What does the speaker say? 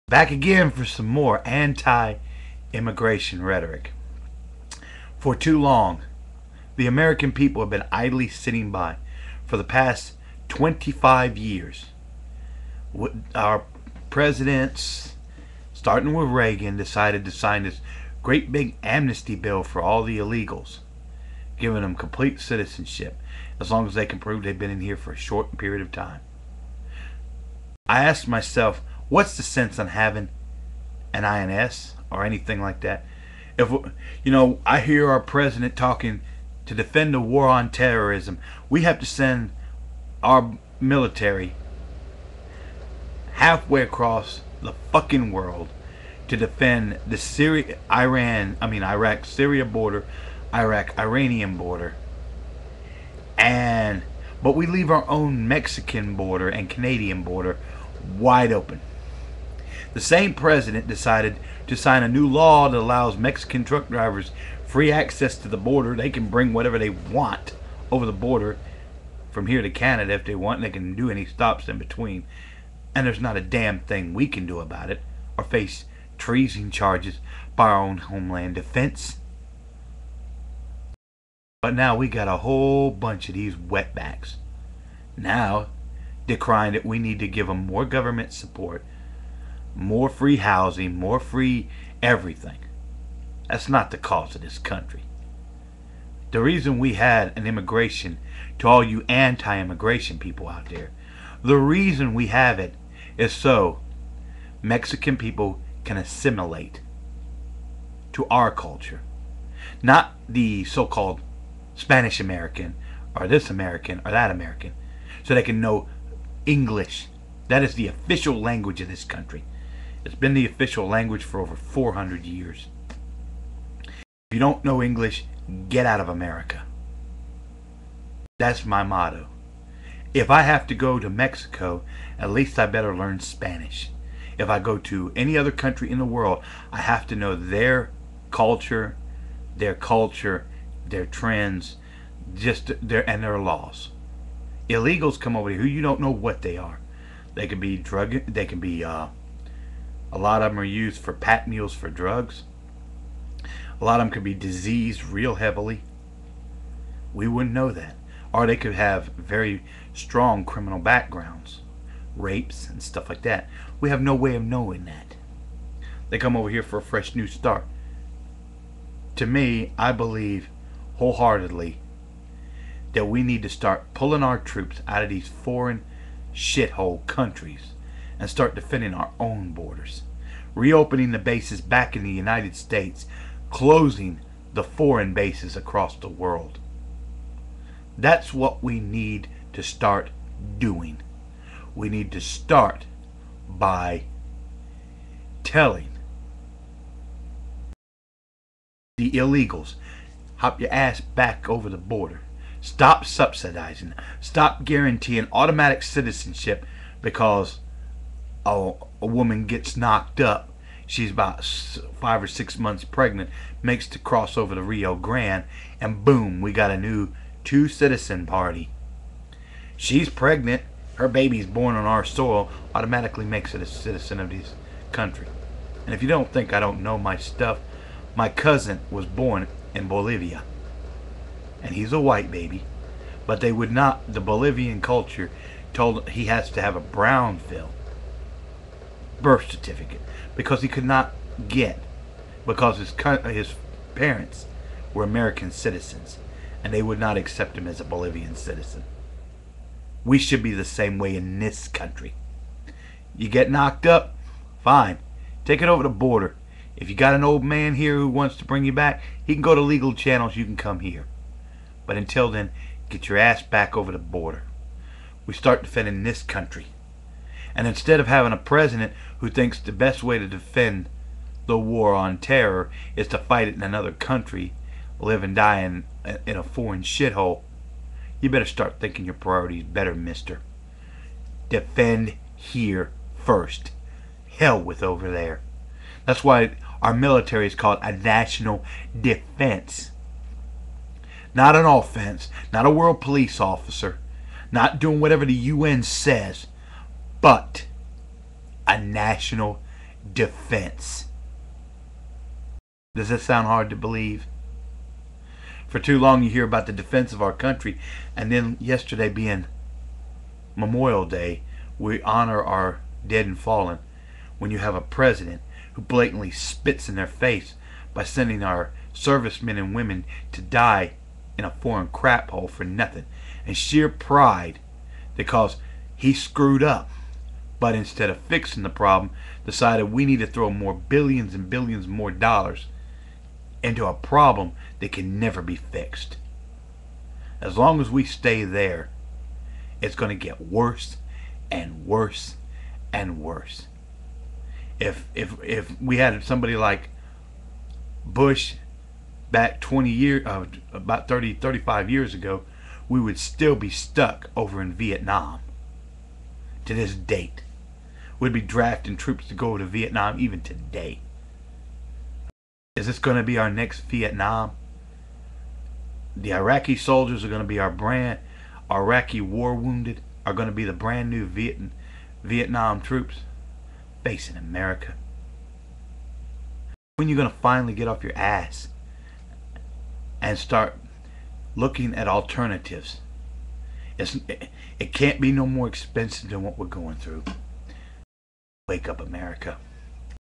Back again for some more anti-immigration rhetoric. For too long, the American people have been idly sitting by for the past 25 years. Our presidents, starting with Reagan, decided to sign this great big amnesty bill for all the illegals, giving them complete citizenship as long as they can prove they've been in here for a short period of time. I asked myself, what's the sense on having an INS or anything like that? If I hear our president talking to defend the war on terrorism, we have to send our military halfway across the fucking world to defend the Iraq-Syria border, Iraq-Iranian border, but we leave our own Mexican border and Canadian border wide open. The same president decided to sign a new law that allows Mexican truck drivers free access to the border. They can bring whatever they want over the border from here to Canada if they want, and they can do any stops in between. And there's not a damn thing we can do about it or face treason charges by our own homeland defense. But now we got a whole bunch of these wetbacks now decrying that we need to give them more government support, more free housing, more free everything. That's not the cause of this country. The reason we had an immigration, to all you anti-immigration people out there, the reason we have it is so Mexican people can assimilate to our culture. Not the so-called Spanish American or this American or that American, so they can know English. That is the official language of this country. It's been the official language for over 400 years. If you don't know English, get out of America. That's my motto. If I have to go to Mexico, at least I better learn Spanish. If I go to any other country in the world, I have to know their culture, their trends, and their laws. Illegals come over here who you don't know what they are. They can be a lot of them are used for pack mules for drugs. A lot of them could be diseased real heavily. We wouldn't know that. Or they could have very strong criminal backgrounds, rapes and stuff like that. We have no way of knowing that. They come over here for a fresh new start. To me, I believe wholeheartedly that we need to start pulling our troops out of these foreign shithole countries and start defending our own borders, reopening the bases back in the United States, closing the foreign bases across the world. That's what we need to start doing. We need to start by telling the illegals, hop your ass back over the border. Stop subsidizing. Stop guaranteeing automatic citizenship because a woman gets knocked up. She's about 5 or 6 months pregnant, makes to cross over the Rio Grande, and boom, we got a new two-citizen party. She's pregnant. Her baby's born on our soil, automatically makes it a citizen of this country. And if you don't think I don't know my stuff, my cousin was born in Bolivia. And he's a white baby. But they would not, the Bolivian culture told he has to have a Brownfield birth certificate because he could not get, because his parents were American citizens and they would not accept him as a Bolivian citizen. We should be the same way in this country. You get knocked up, fine, take it over the border. If you got an old man here who wants to bring you back, he can go to legal channels. You can come here. But until then, get your ass back over the border. We start defending this country. And instead of having a president who thinks the best way to defend the war on terror is to fight it in another country, live and die in a foreign shithole, you better start thinking your priorities better, mister. Defend here first. Hell with over there. That's why our military is called a national defense. Not an offense, not a world police officer, not doing whatever the UN says, but a national defense. Does that sound hard to believe? For too long you hear about the defense of our country, and then yesterday being Memorial Day, we honor our dead and fallen, when you have a president who blatantly spits in their face by sending our servicemen and women to die in a foreign crap hole for nothing, and sheer pride because he screwed up, but instead of fixing the problem decided we need to throw more billions and billions more dollars into a problem that can never be fixed. As long as we stay there, it's going to get worse and worse and worse. If we had somebody like Bush back 20 years, about 35 years ago, we would still be stuck over in Vietnam to this date. We'd be drafting troops to go to Vietnam even today. Is this going to be our next Vietnam? The Iraqi soldiers are going to be our Iraqi war wounded are going to be the brand new Vietnam troops facing America. When you're going to finally get off your ass and start looking at alternatives? It can't be no more expensive than what we're going through. Wake up, America.